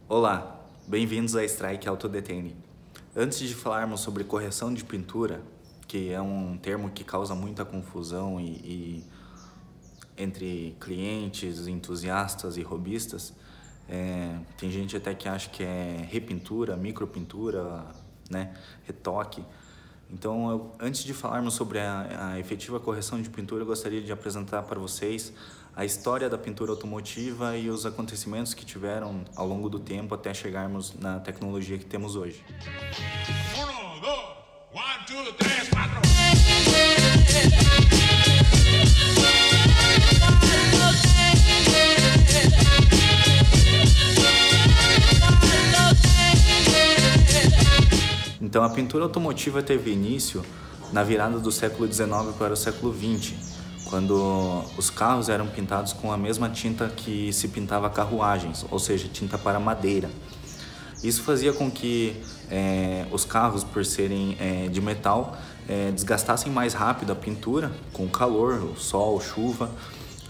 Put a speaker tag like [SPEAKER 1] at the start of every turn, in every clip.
[SPEAKER 1] Olá, bem-vindos a Strike Autodetailing. Antes de falarmos sobre correção de pintura, que é um termo que causa muita confusão entre clientes, entusiastas e hobbyistas, tem gente até que acha que é repintura, micropintura, né, retoque. Então, antes de falarmos sobre a efetiva correção de pintura, eu gostaria de apresentar para vocês a história da pintura automotiva e os acontecimentos que tiveram ao longo do tempo até chegarmos na tecnologia que temos hoje. Então, a pintura automotiva teve início na virada do século XIX para o século XX, quando os carros eram pintados com a mesma tinta que se pintava carruagens, ou seja, tinta para madeira. Isso fazia com que os carros, por serem de metal, desgastassem mais rápido a pintura com o calor, o sol, chuva,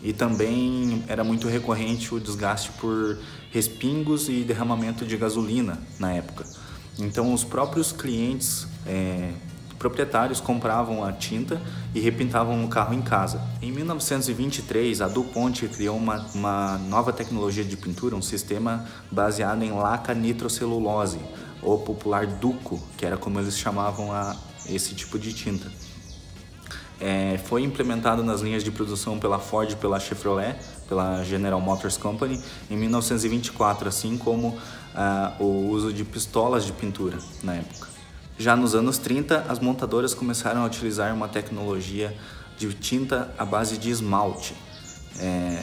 [SPEAKER 1] e também era muito recorrente o desgaste por respingos e derramamento de gasolina na época. Então, os próprios clientes proprietários compravam a tinta e repintavam o carro em casa. Em 1923, a DuPont criou uma nova tecnologia de pintura, um sistema baseado em laca nitrocelulose, ou popular Duco, que era como eles chamavam esse tipo de tinta. Foi implementado nas linhas de produção pela Ford e pela Chevrolet, pela General Motors Company, em 1924, assim como o uso de pistolas de pintura na época. Já nos anos 30, as montadoras começaram a utilizar uma tecnologia de tinta à base de esmalte,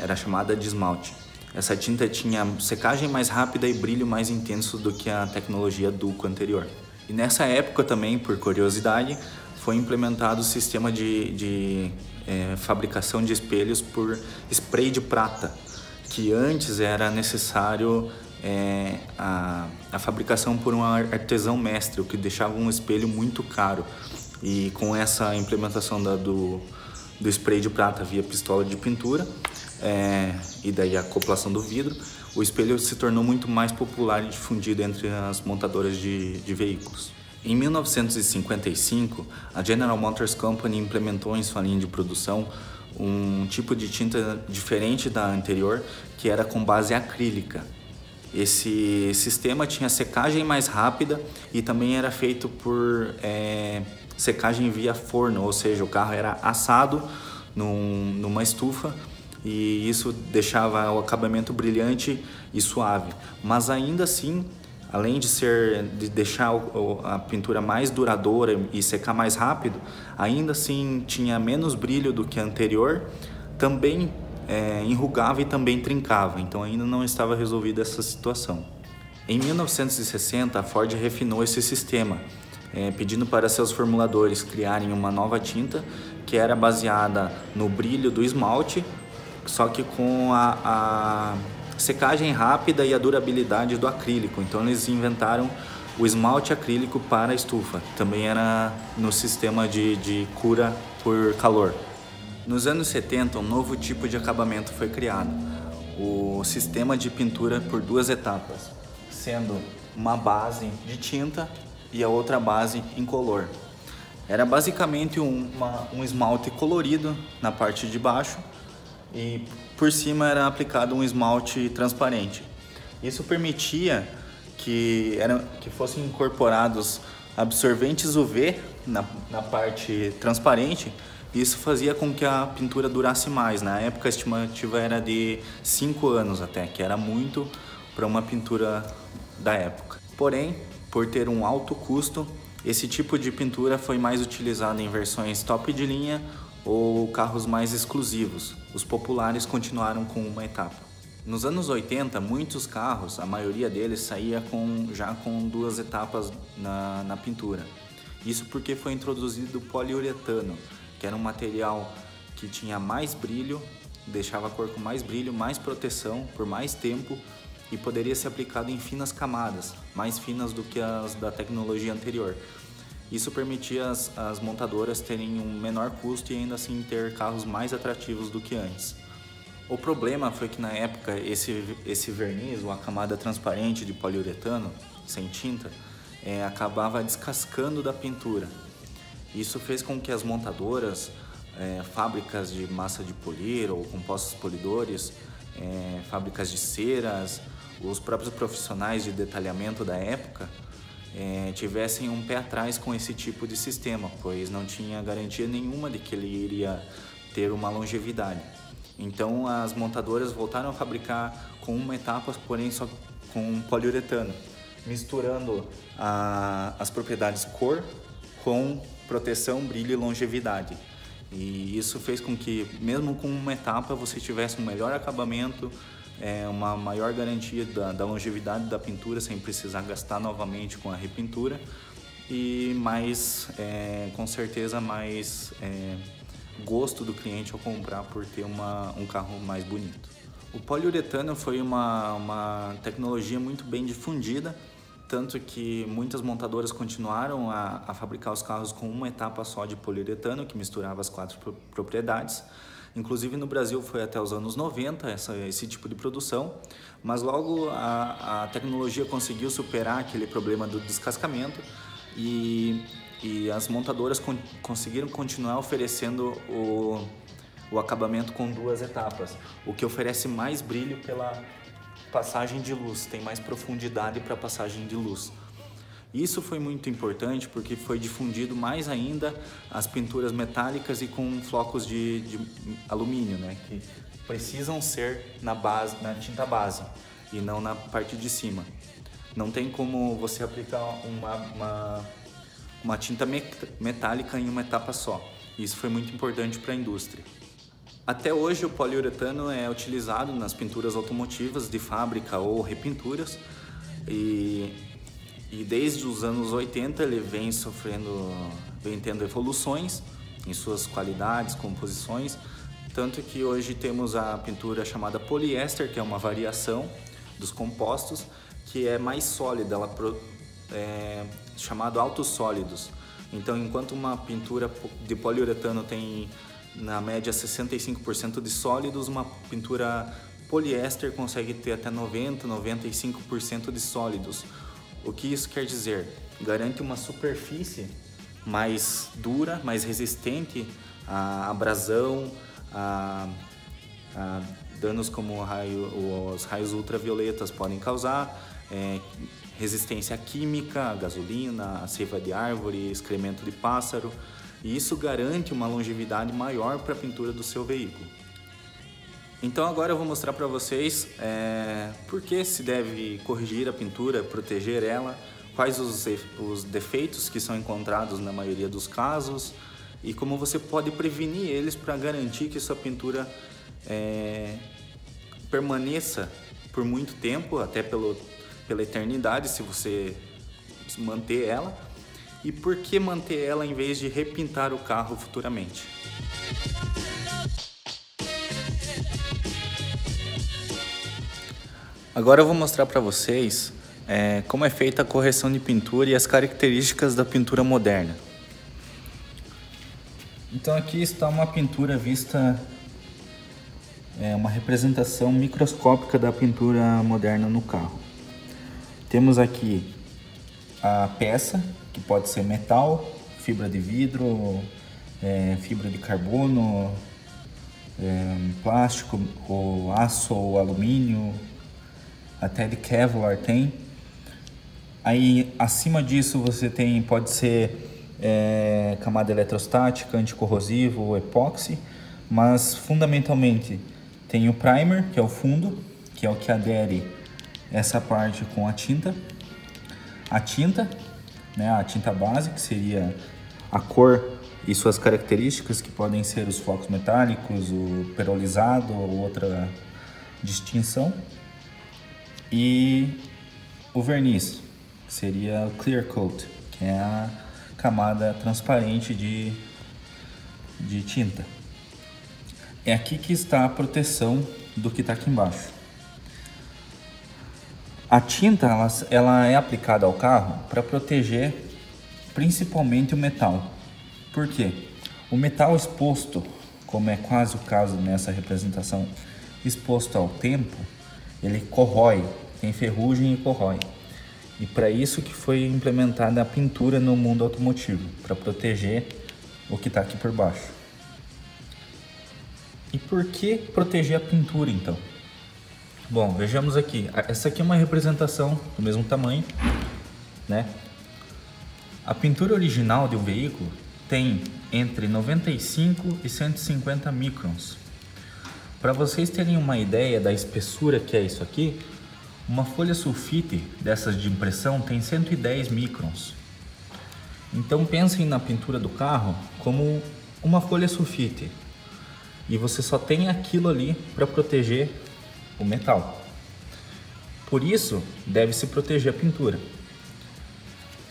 [SPEAKER 1] era chamada de esmalte. Essa tinta tinha secagem mais rápida e brilho mais intenso do que a tecnologia Duco anterior. E nessa época também, por curiosidade, foi implementado o sistema de fabricação de espelhos por spray de prata, que antes era necessário a fabricação por um artesão mestre, o que deixava um espelho muito caro. E com essa implementação do spray de prata via pistola de pintura e daí a acoplação do vidro, o espelho se tornou muito mais popular e difundido entre as montadoras de veículos. Em 1955, a General Motors Company implementou em sua linha de produção um tipo de tinta diferente da anterior, que era com base acrílica. Esse sistema tinha secagem mais rápida e também era feito por secagem via forno, ou seja, o carro era assado numa estufa e isso deixava o acabamento brilhante e suave. Mas ainda assim, além de deixar a pintura mais duradoura e secar mais rápido, ainda assim tinha menos brilho do que a anterior, também enrugava e também trincava, então ainda não estava resolvida essa situação. Em 1960, a Ford refinou esse sistema, pedindo para seus formuladores criarem uma nova tinta que era baseada no brilho do esmalte, só que com a secagem rápida e a durabilidade do acrílico. Então eles inventaram o esmalte acrílico para a estufa, também era no sistema de cura por calor. Nos anos 70, um novo tipo de acabamento foi criado, o sistema de pintura por duas etapas, sendo uma base de tinta e a outra base incolor. Era basicamente um esmalte colorido na parte de baixo e por cima era aplicado um esmalte transparente. Isso permitia que fossem incorporados absorventes UV na parte transparente. Isso fazia com que a pintura durasse mais. Na época a estimativa era de 5 anos até, que era muito para uma pintura da época. Porém, por ter um alto custo, esse tipo de pintura foi mais utilizado em versões top de linha ou carros mais exclusivos. Os populares continuaram com uma etapa. Nos anos 80, muitos carros, a maioria deles saía já com duas etapas na pintura. Isso porque foi introduzido o poliuretano, que era um material que tinha mais brilho, deixava a cor com mais brilho, mais proteção por mais tempo e poderia ser aplicado em finas camadas, mais finas do que as da tecnologia anterior. Isso permitia as montadoras terem um menor custo e ainda assim ter carros mais atrativos do que antes. O problema foi que na época esse verniz, ou a camada transparente de poliuretano sem tinta, acabava descascando da pintura. Isso fez com que as montadoras, fábricas de massa de polir ou compostos polidores, fábricas de ceras, os próprios profissionais de detalhamento da época tivessem um pé atrás com esse tipo de sistema, pois não tinha garantia nenhuma de que ele iria ter uma longevidade. Então as montadoras voltaram a fabricar com uma etapa, porém só com poliuretano, misturando as propriedades cor com proteção, brilho e longevidade. E isso fez com que, mesmo com uma etapa, você tivesse um melhor acabamento, uma maior garantia da longevidade da pintura, sem precisar gastar novamente com a repintura, e mais, com certeza, mais gosto do cliente ao comprar por ter um carro mais bonito. O poliuretano foi uma tecnologia muito bem difundida, tanto que muitas montadoras continuaram a fabricar os carros com uma etapa só de poliuretano, que misturava as 4 propriedades. Inclusive no Brasil foi até os anos 90 esse tipo de produção, mas logo a tecnologia conseguiu superar aquele problema do descascamento e as montadoras conseguiram continuar oferecendo o acabamento com 2 etapas, o que oferece mais brilho pela passagem de luz, tem mais profundidade para a passagem de luz. Isso foi muito importante porque foi difundido mais ainda as pinturas metálicas e com flocos de alumínio, né, que precisam ser na tinta base e não na parte de cima. Não tem como você aplicar uma tinta metálica em uma etapa só. Isso foi muito importante para a indústria. Até hoje o poliuretano é utilizado nas pinturas automotivas de fábrica ou repinturas e desde os anos 80 ele vem tendo evoluções em suas qualidades, composições, tanto que hoje temos a pintura chamada poliéster, que é uma variação dos compostos, que é mais sólida, ela chamado autossólidos. Então, enquanto uma pintura de poliuretano tem na média 65% de sólidos, uma pintura poliéster consegue ter até 90-95% de sólidos. O que isso quer dizer? Garante uma superfície mais dura, mais resistente à abrasão, a danos como os raios ultravioletas podem causar, resistência química, a gasolina, a seiva de árvore, excremento de pássaro. E isso garante uma longevidade maior para a pintura do seu veículo. Então agora eu vou mostrar para vocês por que se deve corrigir a pintura, proteger ela, quais os defeitos que são encontrados na maioria dos casos e como você pode prevenir eles para garantir que sua pintura permaneça por muito tempo, até pela eternidade, se você manter ela. E por que manter ela em vez de repintar o carro futuramente? Agora eu vou mostrar para vocês como é feita a correção de pintura e as características da pintura moderna. Então aqui está uma pintura vista, uma representação microscópica da pintura moderna no carro. Temos aqui a peça, que pode ser metal, fibra de vidro, fibra de carbono, plástico, ou aço ou alumínio, até de Kevlar tem. Aí acima disso você tem, pode ser camada eletrostática, anticorrosivo ou epóxi, mas fundamentalmente tem o primer, que é o fundo, que é o que adere essa parte com a tinta a tinta base, que seria a cor e suas características, que podem ser os flocos metálicos, o perolizado ou outra distinção, e o verniz, que seria o clear coat, que é a camada transparente de tinta. É aqui que está a proteção do que está aqui embaixo. A tinta ela é aplicada ao carro para proteger principalmente o metal. Por quê? O metal exposto, como é quase o caso nessa representação exposto ao tempo, ele corrói, tem ferrugem e corrói. E para isso que foi implementada a pintura no mundo automotivo, para proteger o que está aqui por baixo. E por que proteger a pintura então? Bom, vejamos aqui. Essa aqui é uma representação do mesmo tamanho, né? A pintura original de um veículo tem entre 95 e 150 microns. Para vocês terem uma ideia da espessura que é isso aqui, uma folha sulfite dessas de impressão tem 110 microns. Então pensem na pintura do carro como uma folha sulfite. E você só tem aquilo ali para proteger o metal. Por isso, deve-se proteger a pintura.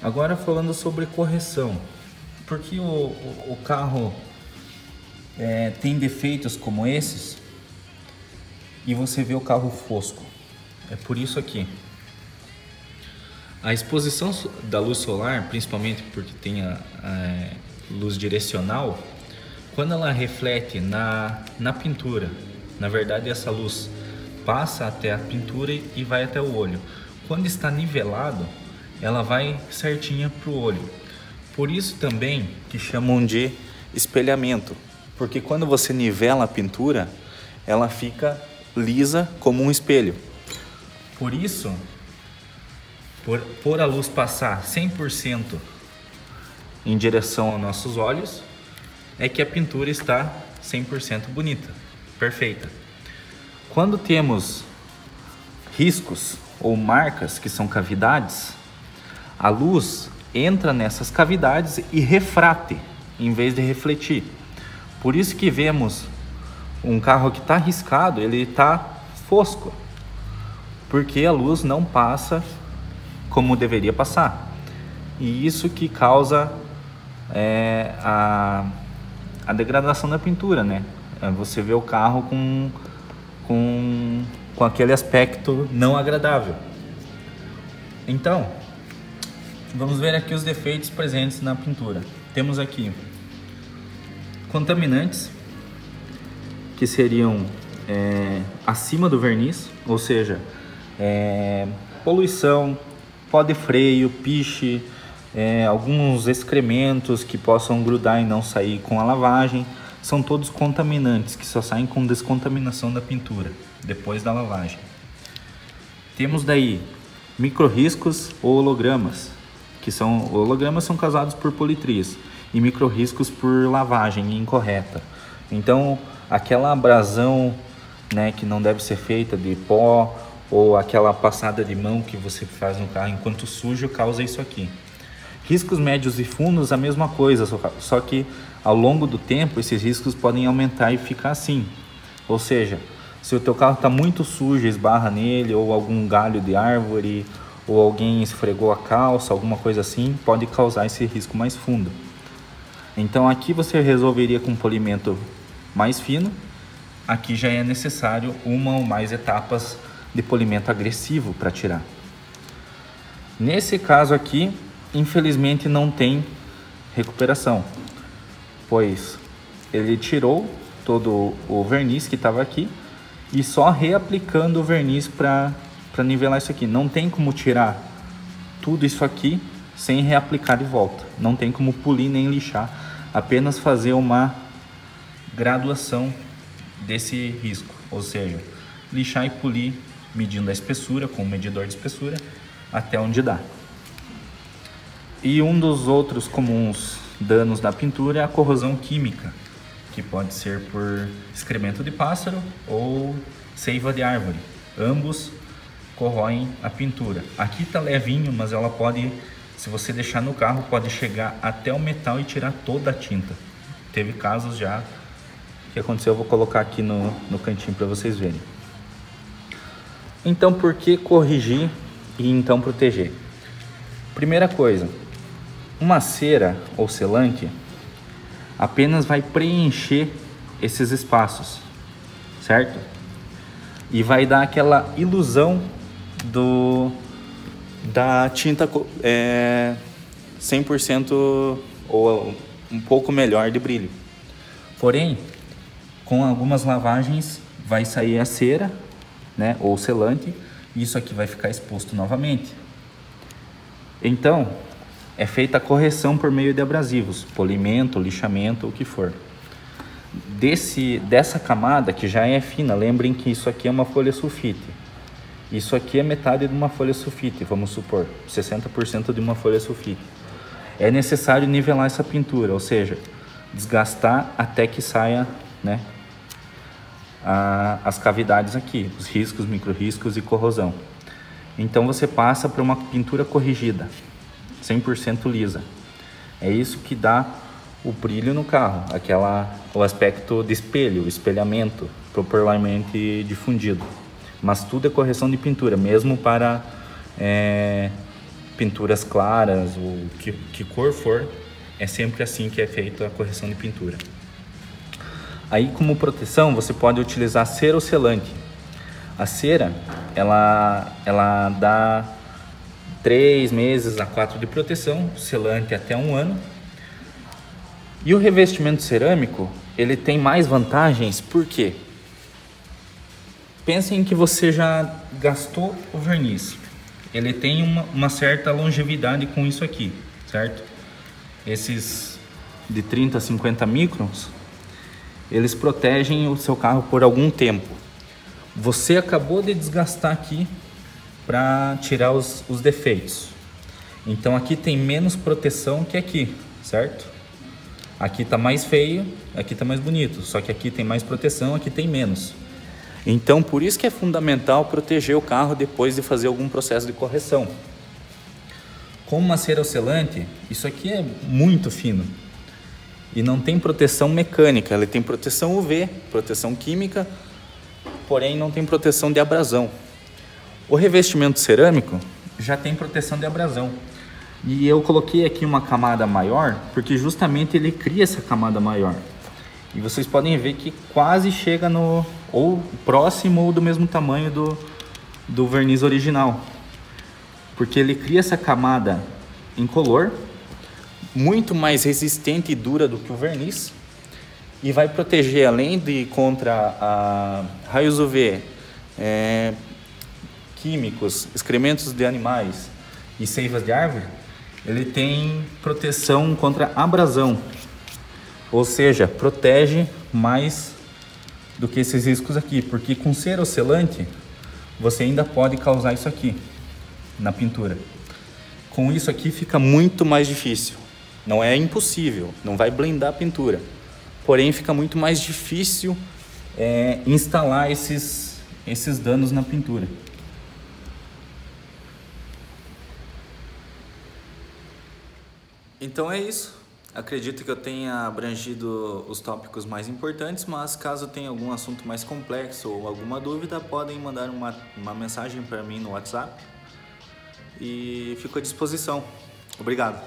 [SPEAKER 1] Agora falando sobre correção. Por que o carro tem defeitos como esses e você vê o carro fosco? É por isso aqui. A exposição da luz solar, principalmente porque tem a luz direcional, quando ela reflete na pintura, na verdade essa luz passa até a pintura e vai até o olho. Quando está nivelado, ela vai certinha para o olho. Por isso também que chamam de espelhamento, porque quando você nivela a pintura, ela fica lisa como um espelho. Por isso, por a luz passar 100% em direção aos nossos olhos, é que a pintura está 100% bonita, perfeita. Quando temos riscos ou marcas, que são cavidades, a luz entra nessas cavidades e refrate, em vez de refletir. Por isso que vemos um carro que está riscado, ele está fosco, porque a luz não passa como deveria passar. E isso que causa a degradação da pintura, né? Você vê o carro com aquele aspecto não agradável. Então, vamos ver aqui os defeitos presentes na pintura. Temos aqui contaminantes, que seriam acima do verniz, ou seja, poluição, pó de freio, piche, alguns excrementos que possam grudar e não sair com a lavagem. São todos contaminantes que só saem com descontaminação da pintura depois da lavagem. Temos daí micro-riscos ou hologramas, hologramas são causados por politrias e micro-riscos por lavagem incorreta. Então aquela abrasão, né, que não deve ser feita de pó, ou aquela passada de mão que você faz no carro enquanto sujo, causa isso aqui. Riscos médios e fundos, a mesma coisa, só que ao longo do tempo esses riscos podem aumentar e ficar assim. Ou seja, se o teu carro está muito sujo, esbarra nele, ou algum galho de árvore, ou alguém esfregou a calça, alguma coisa assim, pode causar esse risco mais fundo. Então aqui você resolveria com um polimento mais fino. Aqui já é necessário uma ou mais etapas de polimento agressivo para tirar. Nesse caso aqui, infelizmente não tem recuperação, pois ele tirou todo o verniz que estava aqui e só reaplicando o verniz para nivelar isso aqui. Não tem como tirar tudo isso aqui sem reaplicar de volta. Não tem como polir nem lixar, apenas fazer uma graduação desse risco, ou seja, lixar e polir medindo a espessura com o medidor de espessura até onde dá. E um dos outros comuns danos da pintura é a corrosão química, que pode ser por excremento de pássaro ou seiva de árvore. Ambos corroem a pintura. Aqui tá levinho, mas ela pode, se você deixar no carro, pode chegar até o metal e tirar toda a tinta. Teve casos já que aconteceu, eu vou colocar aqui no cantinho para vocês verem. Então, por que corrigir e então proteger? Primeira coisa, uma cera ou selante apenas vai preencher esses espaços, certo? E vai dar aquela ilusão da tinta 100% ou um pouco melhor de brilho. Porém, com algumas lavagens vai sair a cera, né, ou selante, e isso aqui vai ficar exposto novamente. Então, é feita a correção por meio de abrasivos, polimento, lixamento, o que for. Dessa camada, que já é fina, lembrem que isso aqui é uma folha sulfite. Isso aqui é metade de uma folha sulfite, vamos supor, 60% de uma folha sulfite. É necessário nivelar essa pintura, ou seja, desgastar até que saia, né, as cavidades aqui, os riscos, micro-riscos e corrosão. Então você passa para uma pintura corrigida, 100% lisa. É isso que dá o brilho no carro, o aspecto de espelho, o espelhamento propriamente difundido. Mas tudo é correção de pintura, mesmo para pinturas claras, ou que cor for, é sempre assim que é feita a correção de pintura. Aí, como proteção, você pode utilizar cera ou selante. A cera, ela dá 3 meses a 4 de proteção, o selante até 1 ano. E o revestimento cerâmico, ele tem mais vantagens, por quê? Pensem que você já gastou o verniz. Ele tem uma certa longevidade com isso aqui, certo? Esses de 30 a 50 microns, eles protegem o seu carro por algum tempo. Você acabou de desgastar aqui para tirar os defeitos. Então aqui tem menos proteção que aqui, certo? Aqui tá mais feio, aqui tá mais bonito. Só que aqui tem mais proteção, aqui tem menos. Então por isso que é fundamental proteger o carro depois de fazer algum processo de correção. Como uma cera ou selante, isso aqui é muito fino. E não tem proteção mecânica, ele tem proteção UV, proteção química, porém não tem proteção de abrasão. O revestimento cerâmico já tem proteção de abrasão. E eu coloquei aqui uma camada maior, porque justamente ele cria essa camada maior. E vocês podem ver que quase chega no, ou próximo ou do mesmo tamanho do verniz original. Porque ele cria essa camada incolor, muito mais resistente e dura do que o verniz, e vai proteger, além de contra raios UV, químicos, excrementos de animais e seivas de árvore, ele tem proteção contra abrasão, ou seja, protege mais do que esses riscos aqui, porque com cera ou selante você ainda pode causar isso aqui na pintura. Com isso aqui fica muito mais difícil. Não é impossível, não vai blindar a pintura, porém fica muito mais difícil instalar esses danos na pintura. Então é isso. Acredito que eu tenha abrangido os tópicos mais importantes, mas caso tenha algum assunto mais complexo ou alguma dúvida, podem mandar uma mensagem para mim no WhatsApp e fico à disposição. Obrigado.